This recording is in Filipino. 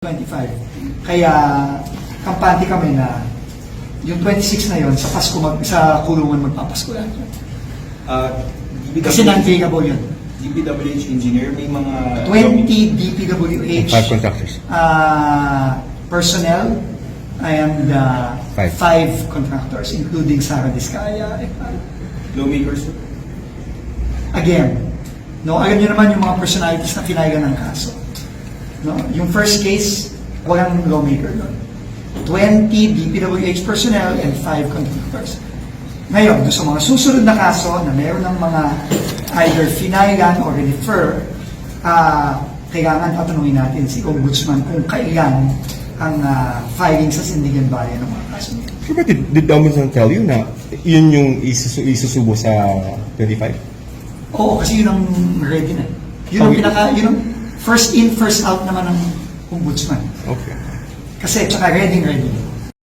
25. Kaya kampante kami na yung 26 na yon sa Pasko sa kulungan magpapasko lang. Kasi non-payable yun. DPWH engineer, may mga 20 DPWH 5 contractors. Personnel and 5 contractors including Sara Discaya. lawmakers. Again, no, alam niyo naman yung mga personalities na pinayagan ng kaso. No, yung first case, walang lawmaker doon. 20 DPWH personnel and 5 contractors. Ngayon, sa mga susunod na kaso na mayroon ng mga either finayagan or refer, kailangan tatanungin natin si Ombudsman kung kailan ang filing sa Sandigan Bayan ng mga kaso. So, but did the Ombudsman tell you na yun yung isusubo sa 25? Oo, kasi yun ang ready na. Yun ang yun ang first in, first out naman ng Ombudsman. Okay. Kasi tsaka ready.